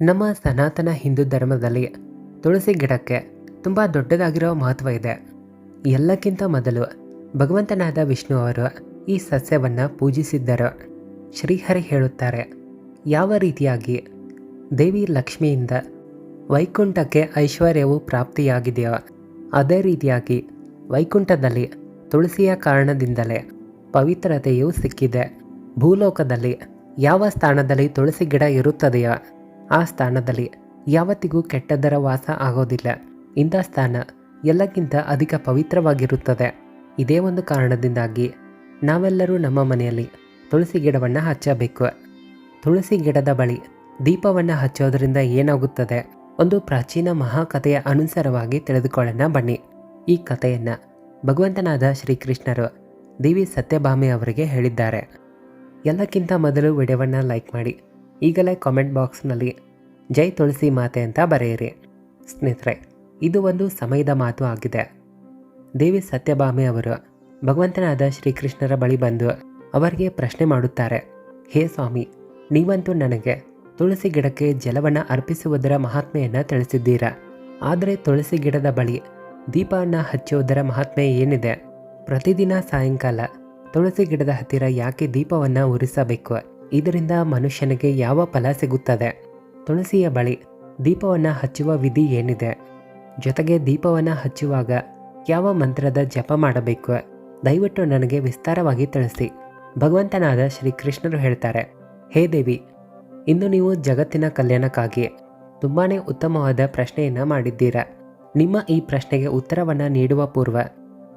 ನಮ್ಮ ಸನಾತನ ಹಿಂದೂ ಧರ್ಮದಲ್ಲಿ ತುಳಸಿ ಗಿಡಕ್ಕೆ ತುಂಬ ದೊಡ್ಡದಾಗಿರೋ ಮಹತ್ವ ಇದೆ. ಎಲ್ಲಕ್ಕಿಂತ ಮೊದಲು ಭಗವಂತನಾದ ವಿಷ್ಣು ಅವರು ಈ ಸಸ್ಯವನ್ನು ಪೂಜಿಸಿದ್ದರು. ಶ್ರೀಹರಿ ಹೇಳುತ್ತಾರೆ, ಯಾವ ರೀತಿಯಾಗಿ ದೇವಿ ಲಕ್ಷ್ಮಿಯಿಂದ ವೈಕುಂಠಕ್ಕೆ ಐಶ್ವರ್ಯವು ಪ್ರಾಪ್ತಿಯಾಗಿದೆಯೋ ಅದೇ ರೀತಿಯಾಗಿ ವೈಕುಂಠದಲ್ಲಿ ತುಳಸಿಯ ಕಾರಣದಿಂದಲೇ ಪವಿತ್ರತೆಯೂ ಸಿಕ್ಕಿದೆ. ಭೂಲೋಕದಲ್ಲಿ ಯಾವ ಸ್ಥಾನದಲ್ಲಿ ತುಳಸಿ ಗಿಡ ಇರುತ್ತದೆಯೋ ಆ ಸ್ಥಾನದಲ್ಲಿ ಯಾವತ್ತಿಗೂ ಕೆಟ್ಟದ್ದರ ವಾಸ ಆಗೋದಿಲ್ಲ. ಇಂಥ ಸ್ಥಾನ ಎಲ್ಲಕ್ಕಿಂತ ಅಧಿಕ ಪವಿತ್ರವಾಗಿರುತ್ತದೆ. ಇದೇ ಒಂದು ಕಾರಣದಿಂದಾಗಿ ನಾವೆಲ್ಲರೂ ನಮ್ಮ ಮನೆಯಲ್ಲಿ ತುಳಸಿ ಗಿಡವನ್ನು ಹಚ್ಚಬೇಕು. ತುಳಸಿ ಗಿಡದ ಬಳಿ ದೀಪವನ್ನು ಹಚ್ಚೋದ್ರಿಂದ ಏನಾಗುತ್ತದೆ, ಒಂದು ಪ್ರಾಚೀನ ಮಹಾಕಥೆಯ ಅನುಸಾರವಾಗಿ ತಿಳಿದುಕೊಳ್ಳೋಣ ಬನ್ನಿ. ಈ ಕಥೆಯನ್ನು ಭಗವಂತನಾದ ಶ್ರೀಕೃಷ್ಣರು ದೇವಿ ಸತ್ಯಭಾಮೆ ಅವರಿಗೆ ಹೇಳಿದ್ದಾರೆ. ಎಲ್ಲಕ್ಕಿಂತ ಮೊದಲು ವಿಡಿಯೋವನ್ನು ಲೈಕ್ ಮಾಡಿ, ಈಗಲೇ ಕಾಮೆಂಟ್ ಬಾಕ್ಸ್ನಲ್ಲಿ ಜೈ ತುಳಸಿ ಮಾತೆ ಅಂತ ಬರೆಯಿರಿ. ಸ್ನೇಹಿತರೆ, ಇದು ಒಂದು ಸಮಯದ ಮಾತು ಆಗಿದೆ. ದೇವಿ ಸತ್ಯಭಾಮೆ ಅವರು ಭಗವಂತನಾದ ಶ್ರೀಕೃಷ್ಣರ ಬಳಿ ಬಂದು ಅವರಿಗೆ ಪ್ರಶ್ನೆ ಮಾಡುತ್ತಾರೆ, ಹೇ ಸ್ವಾಮಿ, ನೀವಂತೂ ನನಗೆ ತುಳಸಿ ಗಿಡಕ್ಕೆ ಜಲವನ್ನು ಅರ್ಪಿಸುವುದರ ಮಹಾತ್ಮೆಯನ್ನು ತಿಳಿಸಿದ್ದೀರಾ. ಆದರೆ ತುಳಸಿ ಗಿಡದ ಬಳಿ ದೀಪವನ್ನು ಹಚ್ಚುವುದರ ಮಹಾತ್ಮೆ ಏನಿದೆ? ಪ್ರತಿದಿನ ಸಾಯಂಕಾಲ ತುಳಸಿ ಗಿಡದ ಹತ್ತಿರ ಯಾಕೆ ದೀಪವನ್ನು ಉರಿಸಬೇಕು? ಇದರಿಂದ ಮನುಷ್ಯನಿಗೆ ಯಾವ ಫಲ ಸಿಗುತ್ತದೆ? ತುಳಸಿಯ ಬಳಿ ದೀಪವನ್ನು ಹಚ್ಚುವ ವಿಧಿ ಏನಿದೆ? ಜೊತೆಗೆ ದೀಪವನ್ನು ಹಚ್ಚುವಾಗ ಯಾವ ಮಂತ್ರದ ಜಪ ಮಾಡಬೇಕು? ದಯವಿಟ್ಟು ನನಗೆ ವಿಸ್ತಾರವಾಗಿ ತಿಳಿಸಿ. ಭಗವಂತನಾದ ಶ್ರೀಕೃಷ್ಣರು ಹೇಳ್ತಾರೆ, ಹೇ ದೇವಿ, ಇಂದು ನೀವು ಜಗತ್ತಿನ ಕಲ್ಯಾಣಕ್ಕಾಗಿ ತುಂಬಾ ಉತ್ತಮವಾದ ಪ್ರಶ್ನೆಯನ್ನು ಮಾಡಿದ್ದೀರಾ. ನಿಮ್ಮ ಈ ಪ್ರಶ್ನೆಗೆ ಉತ್ತರವನ್ನು ನೀಡುವ ಪೂರ್ವ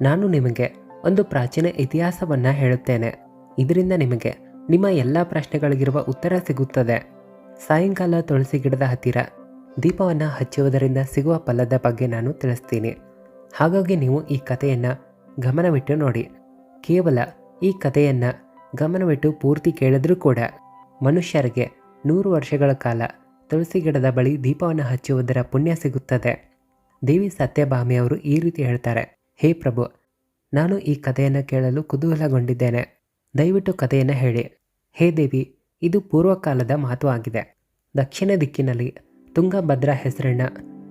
ನಾನು ನಿಮಗೆ ಒಂದು ಪ್ರಾಚೀನ ಇತಿಹಾಸವನ್ನು ಹೇಳುತ್ತೇನೆ. ಇದರಿಂದ ನಿಮಗೆ ನಿಮ್ಮ ಎಲ್ಲ ಪ್ರಶ್ನೆಗಳಿಗಿರುವ ಉತ್ತರ ಸಿಗುತ್ತದೆ. ಸಾಯಂಕಾಲ ತುಳಸಿ ಗಿಡದ ಹತ್ತಿರ ದೀಪವನ್ನು ಹಚ್ಚುವುದರಿಂದ ಸಿಗುವ ಫಲದ ಬಗ್ಗೆ ನಾನು ತಿಳಿಸ್ತೀನಿ. ಹಾಗಾಗಿ ನೀವು ಈ ಕಥೆಯನ್ನು ಗಮನವಿಟ್ಟು ನೋಡಿ. ಕೇವಲ ಈ ಕಥೆಯನ್ನು ಗಮನವಿಟ್ಟು ಪೂರ್ತಿ ಕೇಳಿದ್ರೂ ಕೂಡ ಮನುಷ್ಯರಿಗೆ 100 ವರ್ಷಗಳ ಕಾಲ ತುಳಸಿ ಗಿಡದ ಬಳಿ ದೀಪವನ್ನು ಹಚ್ಚುವುದರ ಪುಣ್ಯ ಸಿಗುತ್ತದೆ. ದೇವಿ ಸತ್ಯಭಾಮೆಯವರು ಈ ರೀತಿ ಹೇಳ್ತಾರೆ, ಹೇ ಪ್ರಭು, ನಾನು ಈ ಕಥೆಯನ್ನು ಕೇಳಲು ಕುತೂಹಲಗೊಂಡಿದ್ದೇನೆ. ದಯವಿಟ್ಟು ಕಥೆಯನ್ನು ಹೇಳಿ. ಹೇ ದೇವಿ, ಇದು ಪೂರ್ವಕಾಲದ ಮಾತು ಆಗಿದೆ. ದಕ್ಷಿಣ ದಿಕ್ಕಿನಲ್ಲಿ ತುಂಗಭದ್ರಾ ಹೆಸರಿನ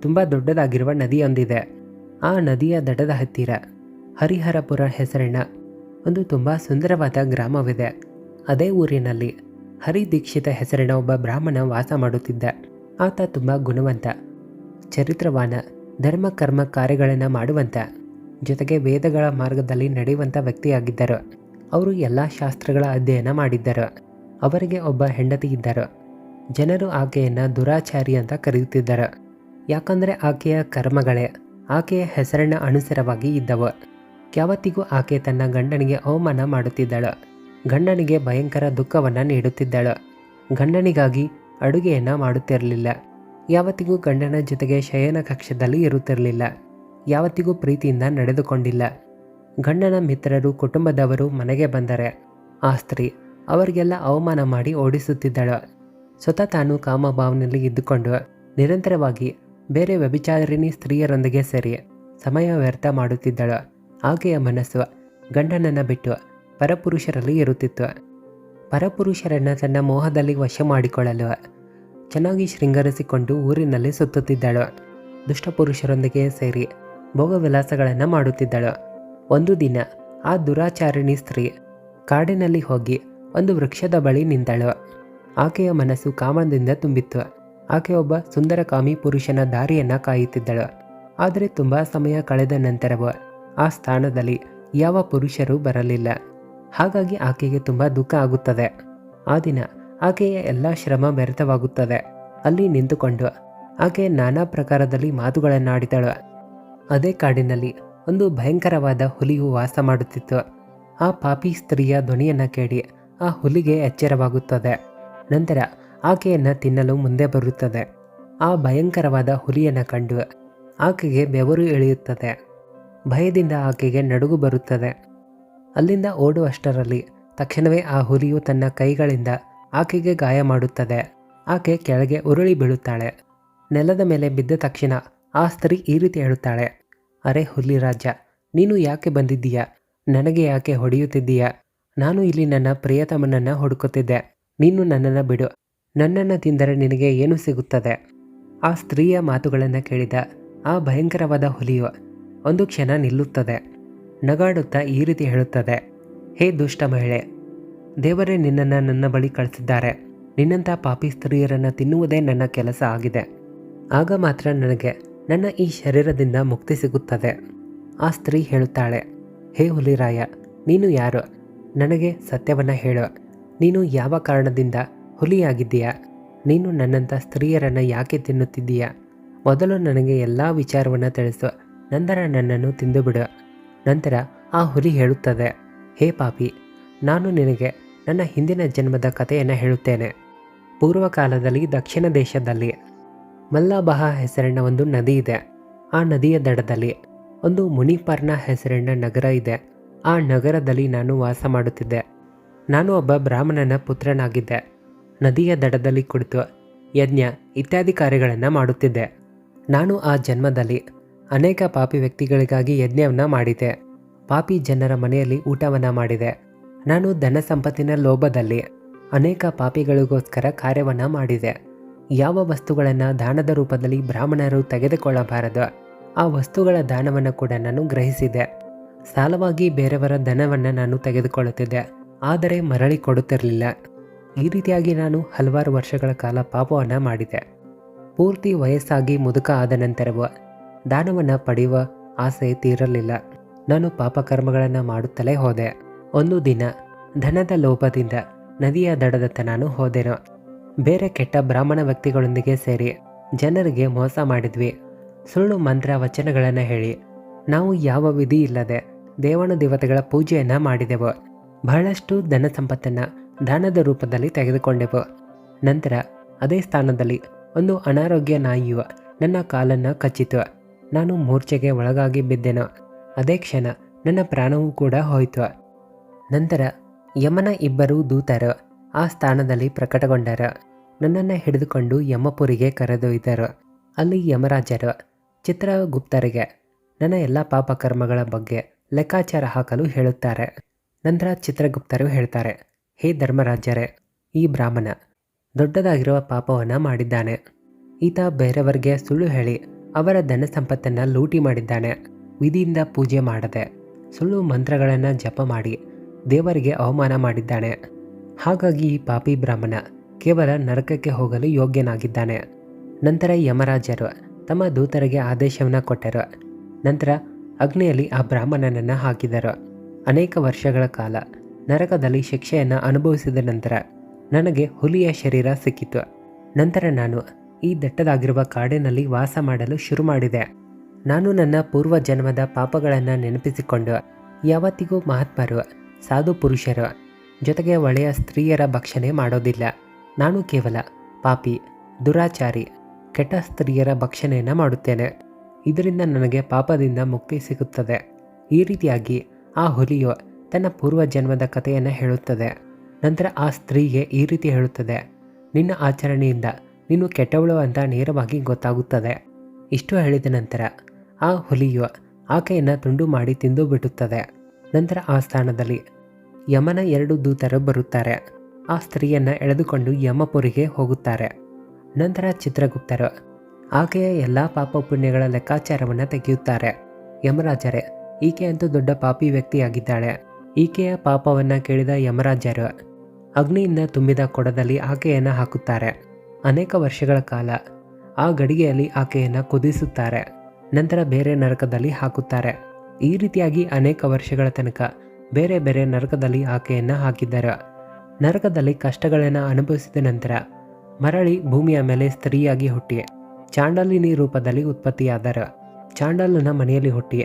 ತುಂಬ ದೊಡ್ಡದಾಗಿರುವ ನದಿಯೊಂದಿದೆ. ಆ ನದಿಯ ದಡದ ಹತ್ತಿರ ಹರಿಹರಪುರ ಹೆಸರಿನ ಒಂದು ತುಂಬ ಸುಂದರವಾದ ಗ್ರಾಮವಿದೆ. ಅದೇ ಊರಿನಲ್ಲಿ ಹರಿದೀಕ್ಷಿತ ಹೆಸರಿನ ಒಬ್ಬ ಬ್ರಾಹ್ಮಣ ವಾಸ ಮಾಡುತ್ತಿದ್ದ. ಆತ ತುಂಬ ಗುಣವಂತ, ಚರಿತ್ರವಾನ, ಧರ್ಮ ಕರ್ಮ ಕಾರ್ಯಗಳನ್ನು ಮಾಡುವಂಥ, ಜೊತೆಗೆ ವೇದಗಳ ಮಾರ್ಗದಲ್ಲಿ ನಡೆಯುವಂಥ ವ್ಯಕ್ತಿಯಾಗಿದ್ದರು. ಅವರು ಎಲ್ಲ ಶಾಸ್ತ್ರಗಳ ಅಧ್ಯಯನ ಮಾಡಿದ್ದರು. ಅವರಿಗೆ ಒಬ್ಬ ಹೆಂಡತಿ ಇದ್ದರು. ಜನರು ಆಕೆಯನ್ನು ದುರಾಚಾರಿ ಅಂತ ಕರೆಯುತ್ತಿದ್ದರು. ಯಾಕಂದರೆ ಆಕೆಯ ಕರ್ಮಗಳೇ ಆಕೆಯ ಹೆಸರಿನ ಅನುಸಾರವಾಗಿ ಇದ್ದವು. ಯಾವತ್ತಿಗೂ ಆಕೆ ತನ್ನ ಗಂಡನಿಗೆ ಅವಮಾನ ಮಾಡುತ್ತಿದ್ದಳು. ಗಂಡನಿಗೆ ಭಯಂಕರ ದುಃಖವನ್ನು ನೀಡುತ್ತಿದ್ದಳು. ಗಂಡನಿಗಾಗಿ ಅಡುಗೆಯನ್ನು ಮಾಡುತ್ತಿರಲಿಲ್ಲ. ಯಾವತ್ತಿಗೂ ಗಂಡನ ಜೊತೆಗೆ ಶಯನ ಕಕ್ಷದಲ್ಲಿ ಇರುತ್ತಿರಲಿಲ್ಲ. ಯಾವತ್ತಿಗೂ ಪ್ರೀತಿಯಿಂದ ನಡೆದುಕೊಂಡಿಲ್ಲ. ಗಂಡನ ಮಿತ್ರರು, ಕುಟುಂಬದವರು ಮನೆಗೆ ಬಂದರೆ ಆ ಸ್ತ್ರೀ ಅವರಿಗೆಲ್ಲ ಅವಮಾನ ಮಾಡಿ ಓಡಿಸುತ್ತಿದ್ದಳು. ಸ್ವತಃ ತಾನು ಕಾಮಭಾವನೆಯಲ್ಲಿ ಇದ್ದುಕೊಂಡು ನಿರಂತರವಾಗಿ ಬೇರೆ ವ್ಯಭಿಚಾರಿಣಿ ಸ್ತ್ರೀಯರೊಂದಿಗೆ ಸೇರಿ ಸಮಯ ವ್ಯರ್ಥ ಮಾಡುತ್ತಿದ್ದಳು. ಆಕೆಯ ಮನಸ್ಸು ಗಂಡನನ್ನು ಬಿಟ್ಟು ಪರಪುರುಷರಲ್ಲಿ ಇರುತ್ತಿತ್ತು. ಪರಪುರುಷರನ್ನು ತನ್ನ ಮೋಹದಲ್ಲಿ ವಶ ಮಾಡಿಕೊಳ್ಳಲು ಚೆನ್ನಾಗಿ ಶೃಂಗರಿಸಿಕೊಂಡು ಊರಿನಲ್ಲಿ ಸುತ್ತುತ್ತಿದ್ದಳು. ದುಷ್ಟಪುರುಷರೊಂದಿಗೆ ಸೇರಿ ಭೋಗವಿಲಾಸಗಳನ್ನು ಮಾಡುತ್ತಿದ್ದಳು. ಒಂದು ದಿನ ಆ ದುರಾಚಾರಿಣಿ ಸ್ತ್ರೀ ಕಾಡಿನಲ್ಲಿ ಹೋಗಿ ಒಂದು ವೃಕ್ಷದ ಬಳಿ ನಿಂತಳು. ಆಕೆಯ ಮನಸ್ಸು ಕಾಮದಿಂದ ತುಂಬಿತ್ತು. ಆಕೆ ಒಬ್ಬ ಸುಂದರಕಾಮಿ ಪುರುಷನ ದಾರಿಯನ್ನು ಕಾಯುತ್ತಿದ್ದಳು. ಆದರೆ ತುಂಬ ಸಮಯ ಕಳೆದ ನಂತರವೂ ಆ ಸ್ಥಾನದಲ್ಲಿ ಯಾವ ಪುರುಷರೂ ಬರಲಿಲ್ಲ. ಹಾಗಾಗಿ ಆಕೆಗೆ ತುಂಬ ದುಃಖ ಆಗುತ್ತದೆ. ಆ ದಿನ ಆಕೆಯ ಎಲ್ಲ ಶ್ರಮ ವ್ಯರ್ಥವಾಗುತ್ತದೆ. ಅಲ್ಲಿ ನಿಂತುಕೊಂಡು ಆಕೆ ನಾನಾ ಪ್ರಕಾರದಲ್ಲಿ ಮಾತುಗಳನ್ನಾಡಿದಳು. ಅದೇ ಕಾಡಿನಲ್ಲಿ ಒಂದು ಭಯಂಕರವಾದ ಹುಲಿಯು ವಾಸ ಮಾಡುತ್ತಿತ್ತು. ಆ ಪಾಪಿ ಸ್ತ್ರೀಯ ಧ್ವನಿಯನ್ನು ಕೇಳಿ ಆ ಹುಲಿಗೆ ಎಚ್ಚರವಾಗುತ್ತದೆ. ನಂತರ ಆಕೆಯನ್ನು ತಿನ್ನಲು ಮುಂದೆ ಬರುತ್ತದೆ. ಆ ಭಯಂಕರವಾದ ಹುಲಿಯನ್ನು ಕಂಡು ಆಕೆಗೆ ಬೆವರು ಇಳಿಯುತ್ತದೆ. ಭಯದಿಂದ ಆಕೆಗೆ ನಡುಗು ಬರುತ್ತದೆ. ಅಲ್ಲಿಂದ ಓಡುವಷ್ಟರಲ್ಲಿ ತಕ್ಷಣವೇ ಆ ಹುಲಿಯು ತನ್ನ ಕೈಗಳಿಂದ ಆಕೆಗೆ ಗಾಯ ಮಾಡುತ್ತದೆ. ಆಕೆ ಕೆಳಗೆ ಉರುಳಿ ಬೀಳುತ್ತಾಳೆ. ನೆಲದ ಮೇಲೆ ಬಿದ್ದ ತಕ್ಷಣ ಆ ಸ್ತ್ರೀ ಈ ರೀತಿ ಹೇಳುತ್ತಾಳೆ, ಅರೆ ಹುಲಿ ರಾಜ, ನೀನು ಯಾಕೆ ಬಂದಿದ್ದೀಯಾ? ನನಗೆ ಯಾಕೆ ಹೊಡೆಯುತ್ತಿದ್ದೀಯಾ? ನಾನು ಇಲ್ಲಿ ನನ್ನ ಪ್ರಿಯತಮನನ್ನು ಹುಡುಕುತ್ತಿದ್ದೆ. ನೀನು ನನ್ನನ್ನು ಬಿಡು. ನನ್ನನ್ನು ತಿಂದರೆ ನಿನಗೆ ಏನು ಸಿಗುತ್ತದೆ? ಆ ಸ್ತ್ರೀಯ ಮಾತುಗಳನ್ನು ಕೇಳಿದ ಆ ಭಯಂಕರವಾದ ಹುಲಿಯು ಒಂದು ಕ್ಷಣ ನಿಲ್ಲುತ್ತದೆ. ನಗಾಡುತ್ತಾ ಈ ರೀತಿ ಹೇಳುತ್ತದೆ, ಹೇ ದುಷ್ಟ ಮಹಿಳೆ, ದೇವರೇ ನಿನ್ನನ್ನು ನನ್ನ ಬಳಿ ಕಳಿಸಿದ್ದಾರೆ. ನಿನ್ನಂಥ ಪಾಪಿ ಸ್ತ್ರೀಯರನ್ನು ತಿನ್ನುವುದೇ ನನ್ನ ಕೆಲಸ ಆಗಿದೆ. ಆಗ ಮಾತ್ರ ನನಗೆ ನನ್ನ ಈ ಶರೀರದಿಂದ ಮುಕ್ತಿ ಸಿಗುತ್ತದೆ. ಆ ಸ್ತ್ರೀ ಹೇಳುತ್ತಾಳೆ, ಹೇ ಹುಲಿರಾಯ, ನೀನು ಯಾರು? ನನಗೆ ಸತ್ಯವನ್ನು ಹೇಳು. ನೀನು ಯಾವ ಕಾರಣದಿಂದ ಹುಲಿಯಾಗಿದ್ದೀಯಾ? ನೀನು ನನ್ನಂಥ ಸ್ತ್ರೀಯರನ್ನು ಯಾಕೆ ತಿನ್ನುತ್ತಿದ್ದೀಯಾ? ಮೊದಲು ನನಗೆ ಎಲ್ಲ ವಿಚಾರವನ್ನು ತಿಳಿಸು, ನಂತರ ನನ್ನನ್ನು ತಿಂದುಬಿಡು. ನಂತರ ಆ ಹುಲಿ ಹೇಳುತ್ತದೆ, ಹೇ ಪಾಪಿ, ನಾನು ನಿನಗೆ ನನ್ನ ಹಿಂದಿನ ಜನ್ಮದ ಕಥೆಯನ್ನು ಹೇಳುತ್ತೇನೆ. ಪೂರ್ವಕಾಲದಲ್ಲಿ ದಕ್ಷಿಣ ದೇಶದಲ್ಲಿ ಮಲ್ಲಬಹ ಹೆಸರಿನ ಒಂದು ನದಿ ಇದೆ. ಆ ನದಿಯ ದಡದಲ್ಲಿ ಒಂದು ಮುನಿಪರ್ಣ ಹೆಸರಿನ ನಗರ ಇದೆ. ಆ ನಗರದಲ್ಲಿ ನಾನು ವಾಸ ಮಾಡುತ್ತಿದ್ದೆ. ನಾನು ಒಬ್ಬ ಬ್ರಾಹ್ಮಣನ ಪುತ್ರನಾಗಿದ್ದೆ. ನದಿಯ ದಡದಲ್ಲಿ ಕುಳಿತು ಯಜ್ಞ ಇತ್ಯಾದಿ ಕಾರ್ಯಗಳನ್ನು ಮಾಡುತ್ತಿದ್ದೆ. ನಾನು ಆ ಜನ್ಮದಲ್ಲಿ ಅನೇಕ ಪಾಪಿ ವ್ಯಕ್ತಿಗಳಿಗಾಗಿ ಯಜ್ಞವನ್ನು ಮಾಡಿದೆ. ಪಾಪಿ ಜನರ ಮನೆಯಲ್ಲಿ ಊಟವನ್ನು ಮಾಡಿದೆ. ನಾನು ಧನ ಸಂಪತ್ತಿನ ಲೋಭದಲ್ಲಿ ಅನೇಕ ಪಾಪಿಗಳಿಗೋಸ್ಕರ ಕಾರ್ಯವನ್ನು ಮಾಡಿದೆ. ಯಾವ ವಸ್ತುಗಳನ್ನು ದಾನದ ರೂಪದಲ್ಲಿ ಬ್ರಾಹ್ಮಣರು ತೆಗೆದುಕೊಳ್ಳಬಾರದು ಆ ವಸ್ತುಗಳ ದಾನವನ್ನು ಕೂಡ ನಾನು ಗ್ರಹಿಸಿದೆ. ಸಾಲವಾಗಿ ಬೇರೆಯವರ ಧನವನ್ನು ನಾನು ತೆಗೆದುಕೊಳ್ಳುತ್ತಿದ್ದೆ, ಆದರೆ ಮರಳಿ ಕೊಡುತ್ತಿರಲಿಲ್ಲ. ಈ ರೀತಿಯಾಗಿ ನಾನು ಹಲವಾರು ವರ್ಷಗಳ ಕಾಲ ಪಾಪವನ್ನು ಮಾಡಿದೆ. ಪೂರ್ತಿ ವಯಸ್ಸಾಗಿ ಮುದುಕ ಆದ ನಂತರವೂ ದಾನವನ್ನು ಪಡೆಯುವ ಆಸೆ ತೀರಲಿಲ್ಲ. ನಾನು ಪಾಪಕರ್ಮಗಳನ್ನು ಮಾಡುತ್ತಲೇ ಹೋದೆ. ಒಂದು ದಿನ ಧನದ ಲೋಭದಿಂದ ನದಿಯ ದಡದತ್ತ ನಾನು ಹೋದೆನು. ಬೇರೆ ಕೆಟ್ಟ ಬ್ರಾಹ್ಮಣ ವ್ಯಕ್ತಿಗಳೊಂದಿಗೆ ಸೇರಿ ಜನರಿಗೆ ಮೋಸ ಮಾಡಿದ್ವಿ. ಸುಳ್ಳು ಮಂತ್ರ ವಚನಗಳನ್ನು ಹೇಳಿ ನಾವು ಯಾವ ವಿಧಿ ಇಲ್ಲದೆ ದೇವಣ ದೇವತೆಗಳ ಪೂಜೆಯನ್ನು ಮಾಡಿದೆವು. ಬಹಳಷ್ಟು ಧನ ಸಂಪತ್ತನ್ನು ದಾನದ ರೂಪದಲ್ಲಿ ತೆಗೆದುಕೊಂಡೆವು. ನಂತರ ಅದೇ ಸ್ಥಾನದಲ್ಲಿ ಒಂದು ಅನಾರೋಗ್ಯ ನಾಯಿಯು ನನ್ನ ಕಾಲನ್ನು ಕಚ್ಚಿತು. ನಾನು ಮೂರ್ಛೆಗೆ ಒಳಗಾಗಿ ಬಿದ್ದೆನು. ಅದೇ ಕ್ಷಣ ನನ್ನ ಪ್ರಾಣವೂ ಕೂಡ ಹೋಯಿತು. ನಂತರ ಯಮನ ಇಬ್ಬರು ದೂತರು ಆ ಸ್ಥಾನದಲ್ಲಿ ಪ್ರಕಟಗೊಂಡರು. ನನ್ನನ್ನು ಹಿಡಿದುಕೊಂಡು ಯಮಪುರಿಗೆ ಕರೆದೊಯ್ದರು. ಅಲ್ಲಿ ಯಮರಾಜರು ಚಿತ್ರಗುಪ್ತರಿಗೆ ನನ್ನ ಎಲ್ಲ ಪಾಪಕರ್ಮಗಳ ಬಗ್ಗೆ ಲೆಕ್ಕಾಚಾರ ಹಾಕಲು ಹೇಳುತ್ತಾರೆ. ನಂತರ ಚಿತ್ರಗುಪ್ತರು ಹೇಳ್ತಾರೆ, ಹೇ ಧರ್ಮರಾಜರೇ, ಈ ಬ್ರಾಹ್ಮಣ ದೊಡ್ಡದಾಗಿರುವ ಪಾಪವನ್ನು ಮಾಡಿದ್ದಾನೆ. ಈತ ಬೇರೆಯವರಿಗೆ ಸುಳ್ಳು ಹೇಳಿ ಅವರ ಧನ ಸಂಪತ್ತನ್ನು ಲೂಟಿ ಮಾಡಿದ್ದಾನೆ. ವಿಧಿಯಿಂದ ಪೂಜೆ ಮಾಡದೆ ಸುಳ್ಳು ಮಂತ್ರಗಳನ್ನು ಜಪ ಮಾಡಿ ದೇವರಿಗೆ ಅವಮಾನ ಮಾಡಿದ್ದಾನೆ. ಹಾಗಾಗಿ ಈ ಪಾಪಿ ಬ್ರಾಹ್ಮಣ ಕೇವಲ ನರಕಕ್ಕೆ ಹೋಗಲು ಯೋಗ್ಯನಾಗಿದ್ದಾನೆ. ನಂತರ ಯಮರಾಜರು ತಮ್ಮ ದೂತರಿಗೆ ಆದೇಶವನ್ನು ಕೊಟ್ಟರು. ನಂತರ ಅಗ್ನಿಯಲ್ಲಿ ಆ ಬ್ರಾಹ್ಮಣನನ್ನು ಹಾಕಿದರು. ಅನೇಕ ವರ್ಷಗಳ ಕಾಲ ನರಕದಲ್ಲಿ ಶಿಕ್ಷೆಯನ್ನು ಅನುಭವಿಸಿದ ನಂತರ ನನಗೆ ಹುಲಿಯ ಶರೀರ ಸಿಕ್ಕಿತು. ನಂತರ ನಾನು ಈ ದಟ್ಟದಾಗಿರುವ ಕಾಡಿನಲ್ಲಿ ವಾಸ ಮಾಡಲು ಶುರು ಮಾಡಿದೆ. ನಾನು ನನ್ನ ಪೂರ್ವ ಜನ್ಮದ ಪಾಪಗಳನ್ನು ನೆನಪಿಸಿಕೊಂಡು ಯಾವತ್ತಿಗೂ ಮಹಾತ್ಮರು, ಸಾಧು ಪುರುಷರು ಜೊತೆಗೆ ಒಳ್ಳೆಯ ಸ್ತ್ರೀಯರ ಭಕ್ಷಣೆ ಮಾಡೋದಿಲ್ಲ. ನಾನು ಕೇವಲ ಪಾಪಿ, ದುರಾಚಾರಿ, ಕೆಟ್ಟ ಸ್ತ್ರೀಯರ ಭಕ್ಷಣೆಯನ್ನು ಮಾಡುತ್ತೇನೆ. ಇದರಿಂದ ನನಗೆ ಪಾಪದಿಂದ ಮುಕ್ತಿ ಸಿಗುತ್ತದೆ. ಈ ರೀತಿಯಾಗಿ ಆ ಹುಲಿಯು ತನ್ನ ಪೂರ್ವ ಜನ್ಮದ ಕಥೆಯನ್ನು ಹೇಳುತ್ತದೆ. ನಂತರ ಆ ಸ್ತ್ರೀಗೆ ಈ ರೀತಿ ಹೇಳುತ್ತದೆ, ನಿನ್ನ ಆಚರಣೆಯಿಂದ ನೀನು ಕೆಟ್ಟವಳು ಅಂತ ನೇರವಾಗಿ ಗೊತ್ತಾಗುತ್ತದೆ. ಇಷ್ಟು ಹೇಳಿದ ನಂತರ ಆ ಹುಲಿಯು ಆಕೆಯನ್ನು ತುಂಡು ಮಾಡಿ ತಿಂದು ಬಿಡುತ್ತದೆ. ನಂತರ ಆ ಸ್ಥಾನದಲ್ಲಿ ಯಮನ 2 ದೂತರು ಬರುತ್ತಾರೆ. ಆ ಸ್ತ್ರೀಯನ್ನು ಎಳೆದುಕೊಂಡು ಯಮಪುರಿಗೆ ಹೋಗುತ್ತಾರೆ. ನಂತರ ಚಿತ್ರಗುಪ್ತರು ಆಕೆಯ ಎಲ್ಲ ಪಾಪ ಪುಣ್ಯಗಳ ಲೆಕ್ಕಾಚಾರವನ್ನು ತೆಗೆಯುತ್ತಾರೆ. ಯಮರಾಜರೇ, ಈಕೆ ಅಂತೂ ದೊಡ್ಡ ಪಾಪಿ ವ್ಯಕ್ತಿಯಾಗಿದ್ದಾಳೆ. ಈಕೆಯ ಪಾಪವನ್ನು ಕೇಳಿದ ಯಮರಾಜರು ಅಗ್ನಿಯಿಂದ ತುಂಬಿದ ಕೊಡದಲ್ಲಿ ಆಕೆಯನ್ನು ಹಾಕುತ್ತಾರೆ. ಅನೇಕ ವರ್ಷಗಳ ಕಾಲ ಆ ಗಡಿಗೆಯಲ್ಲಿ ಆಕೆಯನ್ನು ಕುದಿಸುತ್ತಾರೆ. ನಂತರ ಬೇರೆ ನರಕದಲ್ಲಿ ಹಾಕುತ್ತಾರೆ. ಈ ರೀತಿಯಾಗಿ ಅನೇಕ ವರ್ಷಗಳ ತನಕ ಬೇರೆ ಬೇರೆ ನರಕದಲ್ಲಿ ಆಕೆಯನ್ನು ಹಾಕಿದ್ದಾರೆ. ನರಕದಲ್ಲಿ ಕಷ್ಟಗಳನ್ನು ಅನುಭವಿಸಿದ ನಂತರ ಮರಳಿ ಭೂಮಿಯ ಮೇಲೆ ಸ್ತ್ರೀಯಾಗಿ ಹುಟ್ಟಿ ಚಾಂಡಾಲಿನಿ ರೂಪದಲ್ಲಿ ಉತ್ಪತ್ತಿಯಾದರು. ಚಾಂಡಾಲನ ಮನೆಯಲ್ಲಿ ಹುಟ್ಟಿ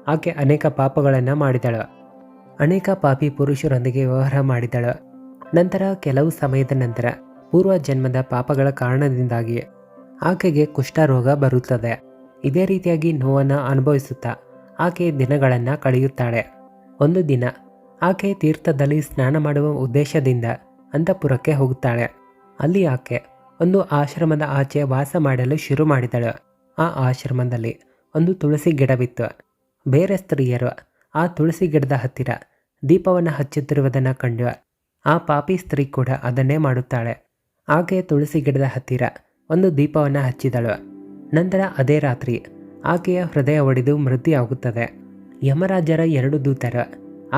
ಆಕೆ ಅನೇಕ ಪಾಪಗಳನ್ನು ಮಾಡಿದಳು. ಅನೇಕ ಪಾಪಿ ಪುರುಷರೊಂದಿಗೆ ವ್ಯವಹಾರ ಮಾಡಿದಳು. ನಂತರ ಕೆಲವು ಸಮಯದ ನಂತರ ಪೂರ್ವ ಜನ್ಮದ ಪಾಪಗಳ ಕಾರಣದಿಂದಾಗಿ ಆಕೆಗೆ ಕುಷ್ಠರೋಗ ಬರುತ್ತದೆ. ಇದೇ ರೀತಿಯಾಗಿ ನೋವನ್ನು ಅನುಭವಿಸುತ್ತಾ ಆಕೆ ದಿನಗಳನ್ನು ಕಳೆಯುತ್ತಾಳೆ. ಒಂದು ದಿನ ಆಕೆ ತೀರ್ಥದಲ್ಲಿ ಸ್ನಾನ ಮಾಡುವ ಉದ್ದೇಶದಿಂದ ಅಂತಃಪುರಕ್ಕೆ ಹೋಗುತ್ತಾಳೆ. ಅಲ್ಲಿ ಆಕೆ ಒಂದು ಆಶ್ರಮದ ಆಚೆ ವಾಸ ಮಾಡಲು ಶುರು ಮಾಡಿದಳು. ಆ ಆಶ್ರಮದಲ್ಲಿ ಒಂದು ತುಳಸಿ ಗಿಡವಿತ್ತು. ಬೇರೆ ಸ್ತ್ರೀಯರು ಆ ತುಳಸಿ ಗಿಡದ ಹತ್ತಿರ ದೀಪವನ್ನು ಹಚ್ಚುತ್ತಿರುವುದನ್ನು ಕಂಡು ಆ ಪಾಪಿ ಸ್ತ್ರೀ ಕೂಡ ಅದನ್ನೇ ಮಾಡುತ್ತಾಳೆ. ಆಕೆ ತುಳಸಿ ಗಿಡದ ಹತ್ತಿರ ಒಂದು ದೀಪವನ್ನು ಹಚ್ಚಿದಳು. ನಂತರ ಅದೇ ರಾತ್ರಿ ಆಕೆಯ ಹೃದಯ ಒಡೆದು ಮೃತ್ಯುವಾಗುತ್ತದೆ. ಯಮರಾಜರ 2 ದೂತರು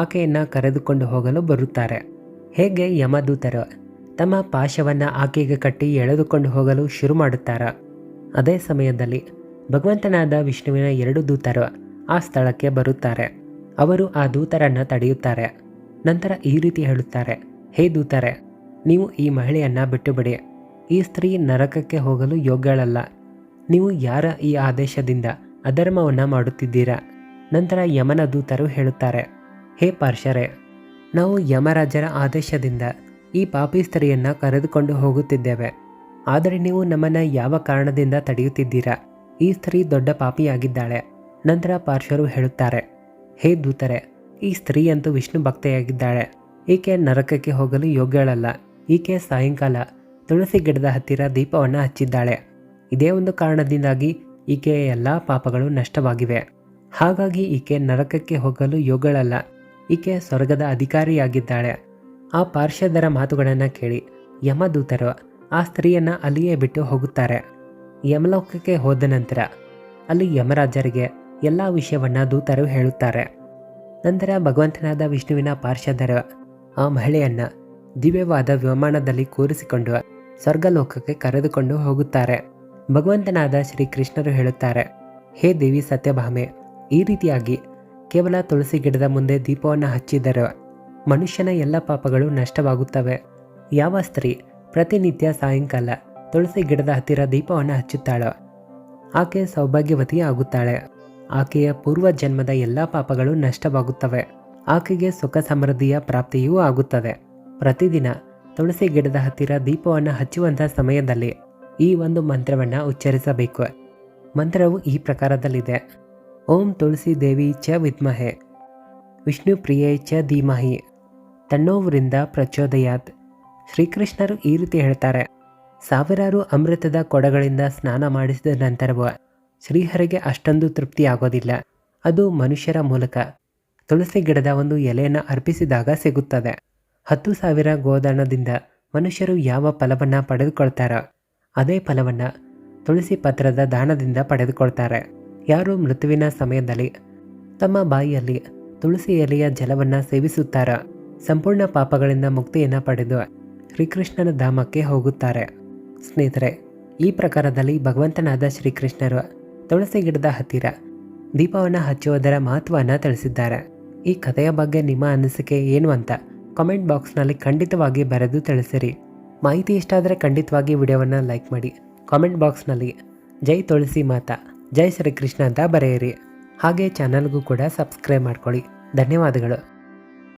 ಆಕೆಯನ್ನು ಕರೆದುಕೊಂಡು ಹೋಗಲು ಬರುತ್ತಾರೆ. ಹೇಗೆ ಯಮದೂತರು ತಮ್ಮ ಪಾಶವನ್ನು ಆಕೆಗೆ ಕಟ್ಟಿ ಎಳೆದುಕೊಂಡು ಹೋಗಲು ಶುರು ಮಾಡುತ್ತಾರೆ, ಅದೇ ಸಮಯದಲ್ಲಿ ಭಗವಂತನಾದ ವಿಷ್ಣುವಿನ 2 ದೂತರು ಆ ಸ್ಥಳಕ್ಕೆ ಬರುತ್ತಾರೆ. ಅವರು ಆ ದೂತರನ್ನು ತಡೆಯುತ್ತಾರೆ. ನಂತರ ಈ ರೀತಿ ಹೇಳುತ್ತಾರೆ, ಹೇ ದೂತರೆ, ನೀವು ಈ ಮಹಿಳೆಯನ್ನು ಬಿಟ್ಟುಬಿಡಿ. ಈ ಸ್ತ್ರೀ ನರಕಕ್ಕೆ ಹೋಗಲು ಯೋಗ್ಯಳಲ್ಲ. ನೀವು ಯಾರ ಈ ಆದೇಶದಿಂದ ಅಧರ್ಮವನ್ನು ಮಾಡುತ್ತಿದ್ದೀರಾ? ನಂತರ ಯಮನ ದೂತರು ಹೇಳುತ್ತಾರೆ, ಹೇ ಪಾರ್ಶರೆ, ನಾವು ಯಮರಾಜರ ಆದೇಶದಿಂದ ಈ ಪಾಪಿ ಸ್ತ್ರೀಯನ್ನು ಕರೆದುಕೊಂಡು ಹೋಗುತ್ತಿದ್ದೇವೆ. ಆದರೆ ನೀವು ನಮ್ಮನ್ನು ಯಾವ ಕಾರಣದಿಂದ ತಡೆಯುತ್ತಿದ್ದೀರಾ? ಈ ಸ್ತ್ರೀ ದೊಡ್ಡ ಪಾಪಿಯಾಗಿದ್ದಾಳೆ. ನಂತರ ಪಾರ್ಶ್ವರು ಹೇಳುತ್ತಾರೆ, ಹೇ ದೂತರೆ, ಈ ಸ್ತ್ರೀಯಂತೂ ವಿಷ್ಣು ಭಕ್ತೆಯಾಗಿದ್ದಾಳೆ. ಈಕೆ ನರಕಕ್ಕೆ ಹೋಗಲು ಯೋಗ್ಯಳಲ್ಲ. ಈಕೆ ಸಾಯಂಕಾಲ ತುಳಸಿ ಗಿಡದ ಹತ್ತಿರ ದೀಪವನ್ನು ಹಚ್ಚಿದ್ದಾಳೆ. ಇದೇ ಒಂದು ಕಾರಣದಿಂದಾಗಿ ಈಕೆಯ ಎಲ್ಲ ಪಾಪಗಳು ನಷ್ಟವಾಗಿವೆ. ಹಾಗಾಗಿ ಈಕೆ ನರಕಕ್ಕೆ ಹೋಗಲು ಯೋಗ್ಯಳಲ್ಲ. ಈಕೆ ಸ್ವರ್ಗದ ಅಧಿಕಾರಿಯಾಗಿದ್ದಾಳೆ. ಆ ಪಾರ್ಶ್ವದರ ಮಾತುಗಳನ್ನು ಕೇಳಿ ಯಮದೂತರು ಆ ಸ್ತ್ರೀಯನ್ನು ಅಲ್ಲಿಯೇ ಬಿಟ್ಟು ಹೋಗುತ್ತಾರೆ. ಯಮಲೋಕಕ್ಕೆ ಹೋದ ನಂತರ ಅಲ್ಲಿ ಯಮರಾಜರಿಗೆ ಎಲ್ಲ ವಿಷಯವನ್ನು ದೂತರು ಹೇಳುತ್ತಾರೆ. ನಂತರ ಭಗವಂತನಾದ ವಿಷ್ಣುವಿನ ಪಾರ್ಶ್ವದರು ಆ ಮಹಿಳೆಯನ್ನು ದಿವ್ಯವಾದ ವಿಮಾನದಲ್ಲಿ ಕೂರಿಸಿಕೊಂಡು ಸ್ವರ್ಗಲೋಕಕ್ಕೆ ಕರೆದುಕೊಂಡು ಹೋಗುತ್ತಾರೆ. ಭಗವಂತನಾದ ಶ್ರೀಕೃಷ್ಣರು ಹೇಳುತ್ತಾರೆ, ಹೇ ದೇವಿ ಸತ್ಯಭಾಮೆ, ಈ ರೀತಿಯಾಗಿ ಕೇವಲ ತುಳಸಿ ಗಿಡದ ಮುಂದೆ ದೀಪವನ್ನು ಹಚ್ಚಿದರೂ ಮನುಷ್ಯನ ಎಲ್ಲ ಪಾಪಗಳು ನಷ್ಟವಾಗುತ್ತವೆ. ಯಾವ ಸ್ತ್ರೀ ಪ್ರತಿನಿತ್ಯ ಸಾಯಂಕಾಲ ತುಳಸಿ ಗಿಡದ ಹತ್ತಿರ ದೀಪವನ್ನು ಹಚ್ಚುತ್ತಾಳೋ ಆಕೆ ಸೌಭಾಗ್ಯವತಿ ಆಗುತ್ತಾಳೆ. ಆಕೆಯ ಪೂರ್ವ ಜನ್ಮದ ಎಲ್ಲ ಪಾಪಗಳು ನಷ್ಟವಾಗುತ್ತವೆ. ಆಕೆಗೆ ಸುಖ ಸಮೃದ್ಧಿಯ ಪ್ರಾಪ್ತಿಯೂ ಆಗುತ್ತದೆ. ಪ್ರತಿದಿನ ತುಳಸಿ ಗಿಡದ ಹತ್ತಿರ ದೀಪವನ್ನು ಹಚ್ಚುವಂಥ ಸಮಯದಲ್ಲಿ ಈ ಒಂದು ಮಂತ್ರವನ್ನು ಉಚ್ಚರಿಸಬೇಕು. ಮಂತ್ರವು ಈ ಪ್ರಕಾರದಲ್ಲಿದೆ, ಓಂ ತುಳಸಿ ದೇವಿ ಚ ವಿದ್ಮಹೆ ವಿಷ್ಣು ಪ್ರಿಯೇ ಚ ಧೀಮಹಿ ತನ್ನೋವರಿಂದ ಪ್ರಚೋದಯಾತ್. ಶ್ರೀಕೃಷ್ಣರು ಈ ರೀತಿ ಹೇಳ್ತಾರೆ, ಸಾವಿರಾರು ಅಮೃತದ ಕೊಡಗಳಿಂದ ಸ್ನಾನ ಮಾಡಿಸಿದ ನಂತರವೂ ಶ್ರೀಹರಿಗೆ ಅಷ್ಟೊಂದು ತೃಪ್ತಿ ಆಗೋದಿಲ್ಲ. ಅದು ಮನುಷ್ಯರ ಮೂಲಕ ತುಳಸಿ ಗಿಡದ ಒಂದು ಎಲೆಯನ್ನು ಅರ್ಪಿಸಿದಾಗ ಸಿಗುತ್ತದೆ. 10,000 ಗೋದಾನದಿಂದ ಮನುಷ್ಯರು ಯಾವ ಫಲವನ್ನು ಪಡೆದುಕೊಳ್ತಾರೋ ಅದೇ ಫಲವನ್ನು ತುಳಸಿ ಪತ್ರದ ದಾನದಿಂದ ಪಡೆದುಕೊಳ್ತಾರೆ. ಯಾರು ಮೃತ್ಯುವಿನ ಸಮಯದಲ್ಲಿ ತಮ್ಮ ಬಾಯಿಯಲ್ಲಿ ತುಳಸಿ ಎಲೆಯ ಜಲವನ್ನು ಸೇವಿಸುತ್ತಾರೋ ಸಂಪೂರ್ಣ ಪಾಪಗಳಿಂದ ಮುಕ್ತಿಯನ್ನು ಪಡೆದು ಶ್ರೀಕೃಷ್ಣನ ಧಾಮಕ್ಕೆ ಹೋಗುತ್ತಾರೆ. ಸ್ನೇಹಿತರೆ, ಈ ಪ್ರಕಾರದಲ್ಲಿ ಭಗವಂತನಾದ ಶ್ರೀಕೃಷ್ಣರು ತುಳಸಿ ಗಿಡದ ಹತ್ತಿರ ದೀಪವನ್ನು ಹಚ್ಚುವುದರ ಮಹತ್ವವನ್ನು ತಿಳಿಸಿದ್ದಾರೆ. ಈ ಕಥೆಯ ಬಗ್ಗೆ ನಿಮ್ಮ ಅನಿಸಿಕೆ ಏನು ಅಂತ ಕಾಮೆಂಟ್ ಬಾಕ್ಸ್ನಲ್ಲಿ ಖಂಡಿತವಾಗಿ ಬರೆದು ತಿಳಿಸಿರಿ. ಮಾಹಿತಿ ಇಷ್ಟ ಆದರೆ ಖಂಡಿತವಾಗಿ ವಿಡಿಯೋವನ್ನು ಲೈಕ್ ಮಾಡಿ. ಕಾಮೆಂಟ್ ಬಾಕ್ಸ್ನಲ್ಲಿ ಜೈ ತುಳಸಿ ಮಾತಾ, ಜೈ ಶ್ರೀಕೃಷ್ಣ ಅಂತ ಬರೆಯಿರಿ. ಹಾಗೆ ಚಾನಲ್ಗೂ ಕೂಡ ಸಬ್ಸ್ಕ್ರೈಬ್ ಮಾಡ್ಕೊಳ್ಳಿ. ಧನ್ಯವಾದಗಳು.